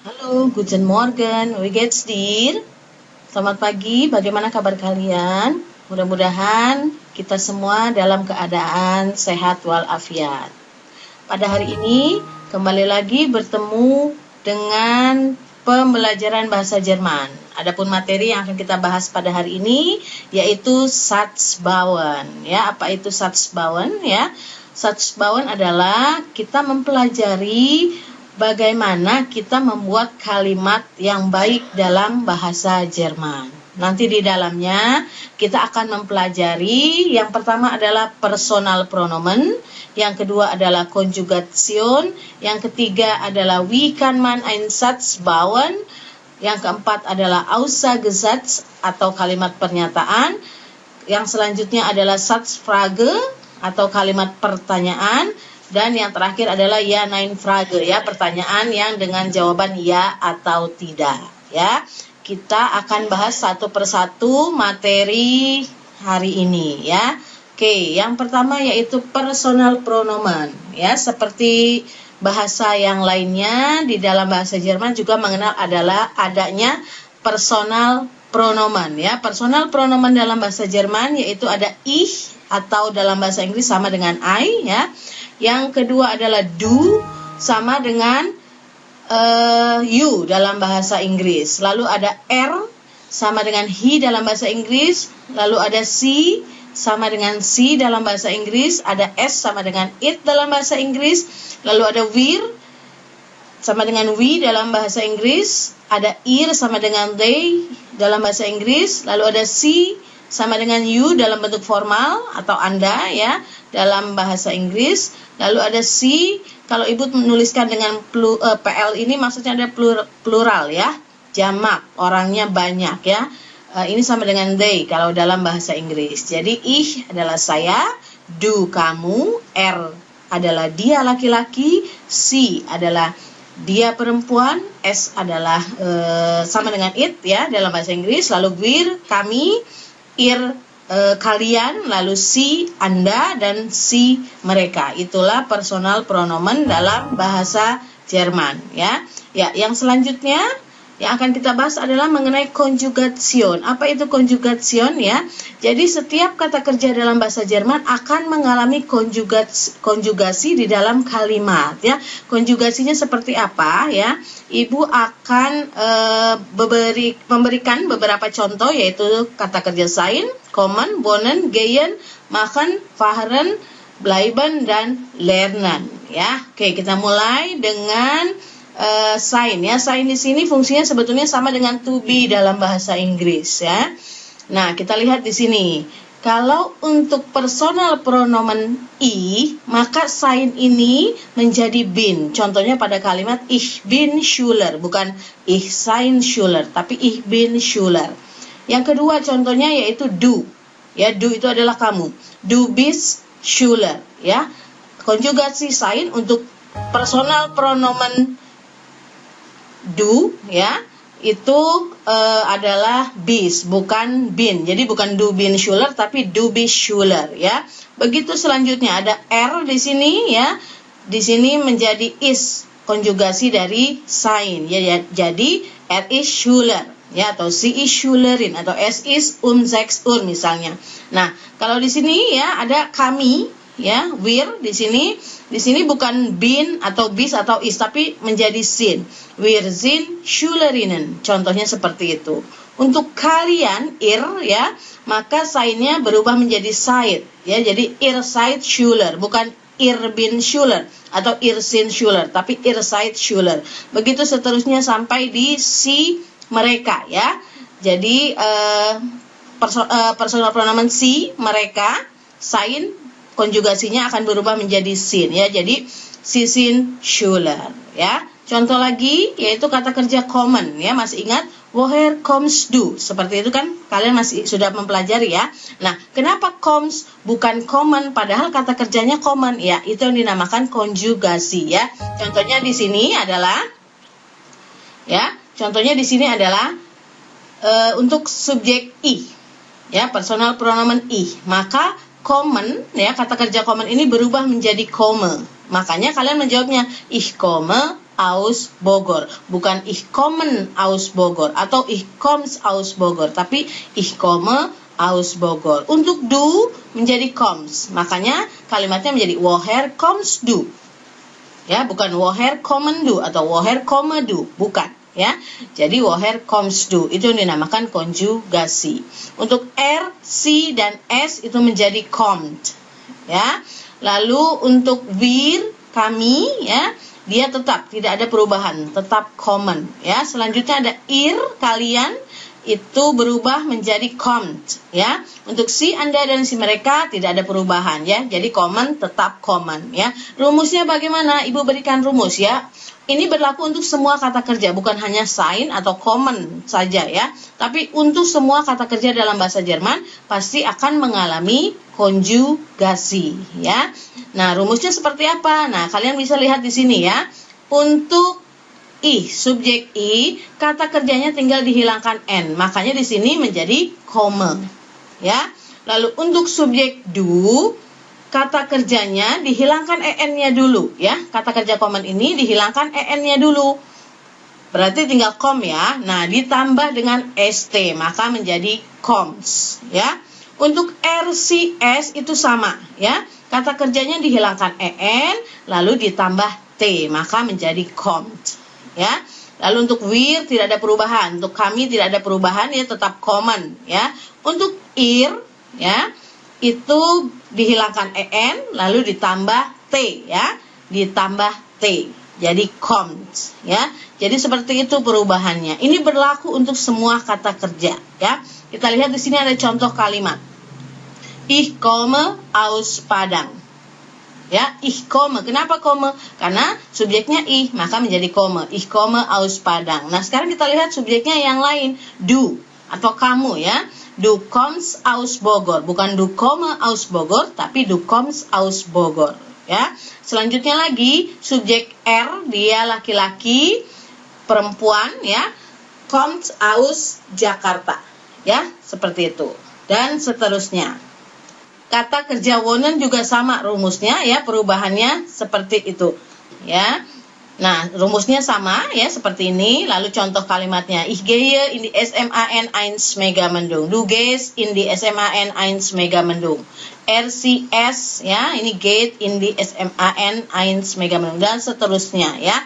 Halo, guten Morgen, wie geht's dir? Selamat pagi, bagaimana kabar kalian? Mudah-mudahan kita semua dalam keadaan sehat walafiat. Pada hari ini, kembali lagi bertemu dengan pembelajaran bahasa Jerman. Adapun materi yang akan kita bahas pada hari ini, yaitu Satzbauen. Ya, apa itu Satzbauen? Ya, Satzbauen adalah kita mempelajari bagaimana kita membuat kalimat yang baik dalam bahasa Jerman. Nanti di dalamnya kita akan mempelajari yang pertama adalah personal pronomen, yang kedua adalah Konjugation, yang ketiga adalah Wie kann man einen Satz bauen, yang keempat adalah Aussagesatz atau kalimat pernyataan, yang selanjutnya adalah Satzfrage atau kalimat pertanyaan, dan yang terakhir adalah ya nein frage, ya, pertanyaan yang dengan jawaban ya atau tidak, ya. Kita akan bahas satu persatu materi hari ini, ya. Oke, yang pertama yaitu personal pronomen, ya. Seperti bahasa yang lainnya, di dalam bahasa Jerman juga mengenal adanya personal pronomen, ya. Personal pronomen dalam bahasa Jerman yaitu ada ich atau dalam bahasa Inggris sama dengan I, ya. Yang kedua adalah do, sama dengan you dalam bahasa Inggris. Lalu ada sama dengan he dalam bahasa Inggris. Lalu ada si sama dengan si dalam bahasa Inggris. Ada s sama dengan it dalam bahasa Inggris. Lalu ada wir sama dengan we dalam bahasa Inggris. Ada ir sama dengan they dalam bahasa Inggris. Lalu ada si sama dengan you dalam bentuk formal atau Anda, ya, dalam bahasa Inggris. Lalu ada si, kalau Ibu menuliskan dengan PL ini maksudnya ada plural, ya, jamak, orangnya banyak, ya. Ini sama dengan they kalau dalam bahasa Inggris. Jadi ich adalah saya, do kamu, adalah dia laki-laki, si adalah dia perempuan, s adalah sama dengan it, ya, dalam bahasa Inggris. Lalu wir kami, ir kalian, lalu si Anda, dan si mereka. Itulah personal pronomen dalam bahasa Jerman, ya. Ya, yang selanjutnya yang akan kita bahas adalah mengenai Konjugation. Apa itu Konjugation, ya? Jadi setiap kata kerja dalam bahasa Jerman akan mengalami konjugasi di dalam kalimat, ya. Konjugasinya seperti apa, ya? Ibu akan memberikan beberapa contoh, yaitu kata kerja sein, kommen, wohnen, gehen, machen, fahren, bleiben, dan lernen, ya. Oke, kita mulai dengan sein, ya. Sein di sini fungsinya sebetulnya sama dengan to be dalam bahasa Inggris, ya. Nah, kita lihat di sini. Kalau untuk personal pronomen I, maka sein ini menjadi bin. Contohnya pada kalimat ich bin Schüler, bukan ich sein Schüler, tapi ich bin Schüler. Yang kedua contohnya yaitu do. Ya, do itu adalah kamu. Du bist Schüler, ya. Konjugasi sein untuk personal pronomen do, ya, itu adalah bist, bukan bin. Jadi bukan du bin Schüler, tapi du bist Schüler, ya. Begitu selanjutnya ada di sini, ya. Di sini menjadi is, konjugasi dari sein, ya. Jadi is Schüler, ya, atau sie ist Schülerin, atau es ist 6 Uhr misalnya. Nah, kalau di sini, ya, ada kami, ya, wir di sini. Di sini bukan bin atau bis atau is, tapi menjadi sind. Wir sind Schülerinnen. Contohnya seperti itu. Untuk kalian, ya, maka seinnya berubah menjadi seid, ya. Jadi ihr seid Schüler, bukan ihr bin Schüler atau ihr sind Schüler, tapi ihr seid Schüler. Begitu seterusnya sampai di si mereka, ya. Jadi personal pronomen si mereka, sein, konjugasinya akan berubah menjadi sin, ya. Jadi sie sind Schüler, ya. Contoh lagi yaitu kata kerja kommen, ya. Masih ingat woher kommst du? Seperti itu kan kalian masih sudah mempelajari, ya. Nah, kenapa kommst bukan kommen padahal kata kerjanya kommen? Ya, itu yang dinamakan konjugasi, ya. Contohnya di sini adalah, ya. Contohnya di sini adalah untuk subjek I, ya, personal pronomen I. Maka kommen, ya, kata kerja kommen ini berubah menjadi komme. Makanya kalian menjawabnya ich komme aus Bogor. Bukan ich kommen aus Bogor atau ich kommst aus Bogor, tapi ich komme aus Bogor. Untuk du menjadi kommst, makanya kalimatnya menjadi woher kommst du. Ya, bukan woher kommen du atau woher komme du, bukan. Ya, jadi woher kommst du itu dinamakan konjugasi. Untuk R, C dan S itu menjadi kommt. Ya, lalu untuk wir, kami, ya, dia tetap tidak ada perubahan, tetap kommen. Ya, selanjutnya ada ihr, kalian, itu berubah menjadi kommt. Ya, untuk si, anda dan si, mereka tidak ada perubahan. Ya, jadi kommen tetap kommen. Ya, rumusnya bagaimana? Ibu berikan rumus ya. Ini berlaku untuk semua kata kerja, bukan hanya sein atau kommen saja ya. Tapi untuk semua kata kerja dalam bahasa Jerman pasti akan mengalami konjugasi ya. Nah, rumusnya seperti apa? Nah, kalian bisa lihat di sini ya. Untuk I, subjek I, kata kerjanya tinggal dihilangkan N. Makanya di sini menjadi komme ya. Lalu untuk subjek du, kata kerjanya dihilangkan en-nya dulu ya. Kata kerja kommen ini dihilangkan en-nya dulu. Berarti tinggal kom ya. Nah, ditambah dengan st maka menjadi koms ya. Untuk RCS itu sama ya. Kata kerjanya dihilangkan en lalu ditambah t maka menjadi komt ya. Lalu untuk wir tidak ada perubahan. Untuk kami tidak ada perubahan ya, tetap kommen ya. Untuk ir ya, itu dihilangkan en lalu ditambah t ya, ditambah t jadi kommt ya. Jadi seperti itu perubahannya. Ini berlaku untuk semua kata kerja ya. Kita lihat di sini ada contoh kalimat. Ich komme aus Padang. Ya, ich komme. Kenapa komme? Karena subjeknya ich, maka menjadi komme. Ich komme aus Padang. Nah, sekarang kita lihat subjeknya yang lain, du atau kamu ya. Du kommst aus Bogor, bukan du komme aus Bogor, tapi du kommst aus Bogor ya. Selanjutnya lagi subjek R, dia laki-laki, perempuan ya, kommt aus Jakarta ya, seperti itu dan seterusnya. Kata kerja wohnen juga sama rumusnya ya, perubahannya seperti itu ya. Nah, rumusnya sama ya, seperti ini. Lalu contoh kalimatnya. Ich gehe in die SMAN 1 Megamendung. Du gehst in die SMAN 1 Megamendung. RCS ya, ini geht in die SMAN 1 Megamendung dan seterusnya ya.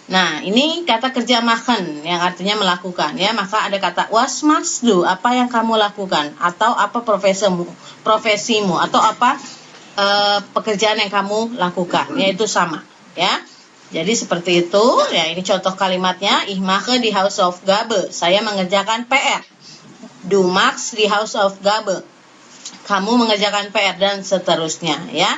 Nah, ini kata kerja machen yang artinya melakukan ya. Maka ada kata was machst du, apa yang kamu lakukan, atau apa profesimu atau apa pekerjaan yang kamu lakukan, yaitu sama ya. Jadi seperti itu ya, ini contoh kalimatnya. Ich mache die Hausaufgabe, saya mengerjakan PR. Du machst die Hausaufgabe, kamu mengerjakan PR dan seterusnya ya.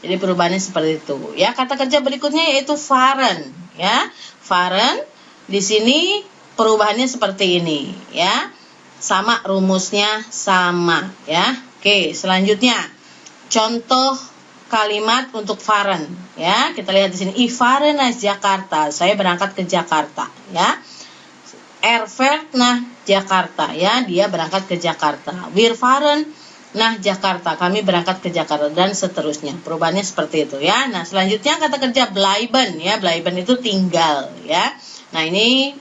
Jadi perubahannya seperti itu ya. Kata kerja berikutnya yaitu fahren ya. Fahren di sini perubahannya seperti ini ya. Sama rumusnya sama ya. Oke, selanjutnya contoh kalimat untuk fahren ya. Kita lihat di sini. Ich fahre nach Jakarta, saya berangkat ke Jakarta ya. Er fährt nach Jakarta ya, dia berangkat ke Jakarta. Wir fahren nach Jakarta, kami berangkat ke Jakarta dan seterusnya. Perubahannya seperti itu ya. Nah, selanjutnya kata kerja bleiben ya. Bleiben itu tinggal ya. Nah, ini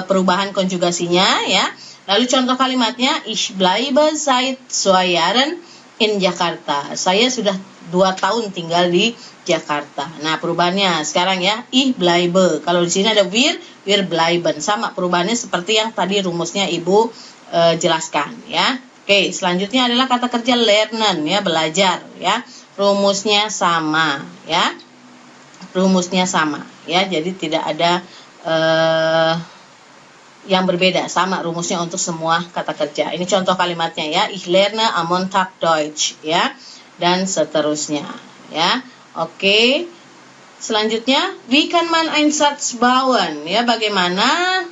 perubahan konjugasinya ya. Lalu contoh kalimatnya, ich bleibe seit 2 Jahren in Jakarta. Saya sudah 2 tahun tinggal di Jakarta. Nah, perubahannya sekarang ya, ich bleibe. Kalau di sini ada wir bleiben. Sama perubahannya seperti yang tadi rumusnya Ibu jelaskan ya. Oke, selanjutnya adalah kata kerja lernen ya, belajar ya. Rumusnya sama ya. Rumusnya sama ya. Jadi tidak ada yang berbeda, sama rumusnya untuk semua kata kerja. Ini contoh kalimatnya ya. Ich lerne am Montag Deutsch ya, dan seterusnya ya. Oke. Selanjutnya, wie kann man einen Satz bauen ya, bagaimana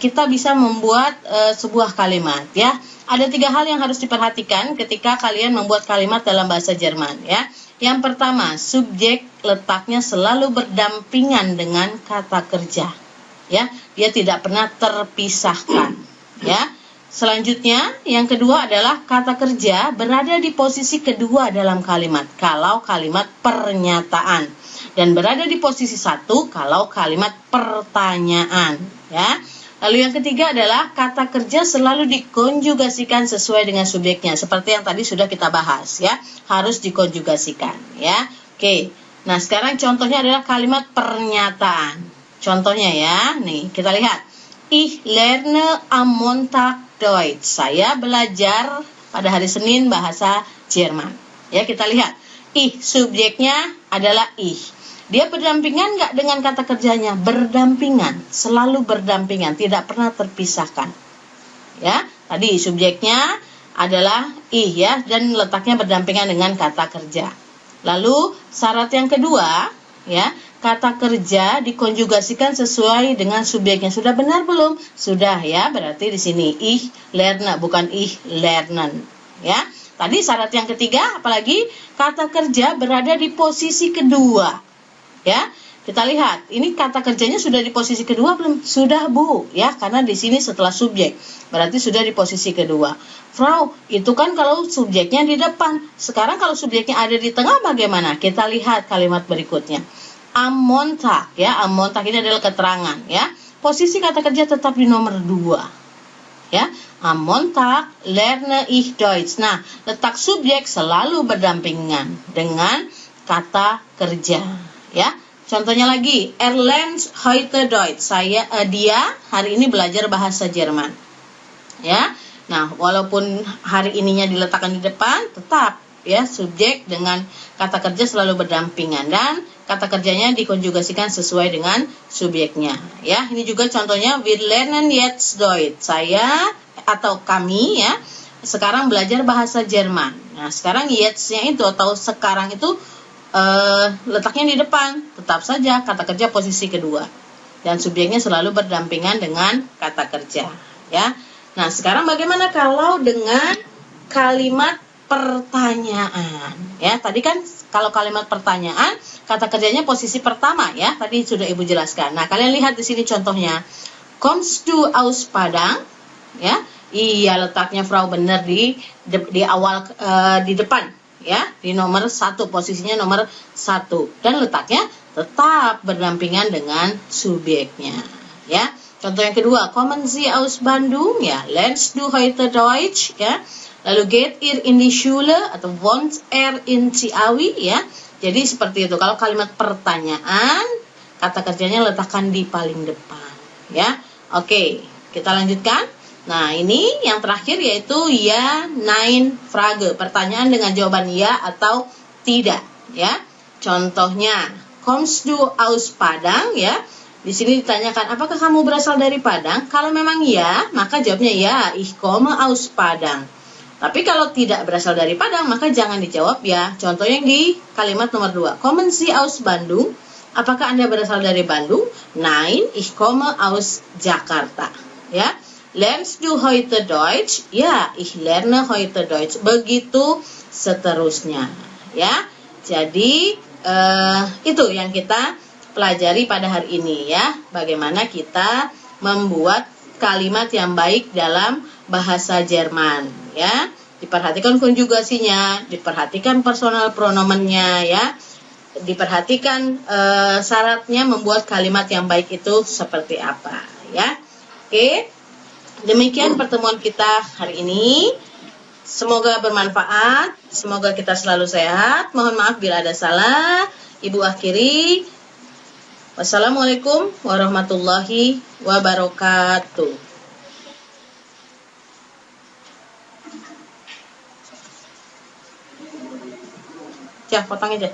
kita bisa membuat sebuah kalimat ya. Ada 3 hal yang harus diperhatikan ketika kalian membuat kalimat dalam bahasa Jerman ya. Yang pertama, subjek letaknya selalu berdampingan dengan kata kerja ya. Dia tidak pernah terpisahkan ya. Selanjutnya, yang kedua adalah kata kerja berada di posisi kedua dalam kalimat kalau kalimat pernyataan. dan berada di posisi 1 kalau kalimat pertanyaan, ya. Lalu yang ketiga adalah kata kerja selalu dikonjugasikan sesuai dengan subjeknya, seperti yang tadi sudah kita bahas, ya. Harus dikonjugasikan, ya. Oke. Nah, sekarang contohnya adalah kalimat pernyataan. Contohnya ya, nih kita lihat. Ich lerne am Montag Deutsch. Saya belajar pada hari Senin bahasa Jerman. Ya, kita lihat. Ich, subjeknya adalah ich. Dia berdampingan nggak dengan kata kerjanya? Berdampingan, selalu berdampingan, tidak pernah terpisahkan. Ya, tadi subjeknya adalah ich ya, dan letaknya berdampingan dengan kata kerja. Lalu syarat yang kedua, ya, kata kerja dikonjugasikan sesuai dengan subjeknya. Sudah benar belum? Sudah ya, berarti di sini ich lerne, bukan ich lernen, ya. Tadi syarat yang ketiga, apalagi kata kerja berada di posisi kedua, ya. Kita lihat, ini kata kerjanya sudah di posisi kedua belum? Sudah, Bu, ya, karena di sini setelah subjek, berarti sudah di posisi kedua. Frau, itu kan kalau subjeknya di depan. Sekarang kalau subjeknya ada di tengah bagaimana? Kita lihat kalimat berikutnya. Am Montag, ya, am Montag ini adalah keterangan, ya. Posisi kata kerja tetap di nomor 2. Ya, am Montag lerne ich Deutsch. Nah, letak subjek selalu berdampingan dengan kata kerja, ya. Contohnya lagi, lernt heute Deutsch. Dia hari ini belajar bahasa Jerman. Ya. Nah, walaupun hari ininya diletakkan di depan, tetap ya subjek dengan kata kerja selalu berdampingan dan kata kerjanya dikonjugasikan sesuai dengan subjeknya. Ya, ini juga contohnya wir lernen jetzt Deutsch. Saya atau kami ya sekarang belajar bahasa Jerman. Nah, sekarang jetzt-nya itu atau sekarang itu letaknya di depan, tetap saja kata kerja posisi kedua dan subjeknya selalu berdampingan dengan kata kerja, ya. Nah, sekarang bagaimana kalau dengan kalimat pertanyaan, ya. Tadi kan kalau kalimat pertanyaan kata kerjanya posisi pertama, ya. Tadi sudah Ibu jelaskan. Nah, kalian lihat di sini contohnya. Kommst du aus Padang? Ya. Iya, letaknya Frau benar di awal di depan. Ya, di nomor 1, posisinya nomor 1 dan letaknya tetap berdampingan dengan subjeknya, ya. Contoh yang kedua, kommen Sie aus Bandung, ya, lernst du heute Deutsch, ya. Lalu geht ihr in die Schule atau wohnt in Ciawi, ya. Jadi seperti itu. Kalau kalimat pertanyaan, kata kerjanya letakkan di paling depan, ya. Oke, kita lanjutkan. Nah, ini yang terakhir yaitu ya, nein, Frage, pertanyaan dengan jawaban ya atau tidak, ya. Contohnya, kommst du aus Padang, ya. Di sini ditanyakan, apakah kamu berasal dari Padang? Kalau memang ya, maka jawabnya ya, ich komme aus Padang. Tapi kalau tidak berasal dari Padang, maka jangan dijawab ya. Contoh yang di kalimat nomor 2, kommen Sie aus Bandung? Apakah Anda berasal dari Bandung? Nein, ich komme aus Jakarta, ya. Lernst du heute Deutsch? Ya, ich lerne heute Deutsch. Begitu seterusnya, ya. Jadi itu yang kita pelajari pada hari ini, ya. Bagaimana kita membuat kalimat yang baik dalam bahasa Jerman, ya. Diperhatikan konjugasinya, diperhatikan personal pronomennya, ya. Diperhatikan syaratnya membuat kalimat yang baik itu seperti apa, ya. Oke. Demikian pertemuan kita hari ini. Semoga bermanfaat. Semoga kita selalu sehat. Mohon maaf bila ada salah. Ibu akhiri. Wassalamualaikum warahmatullahi wabarakatuh. Ya, potong aja.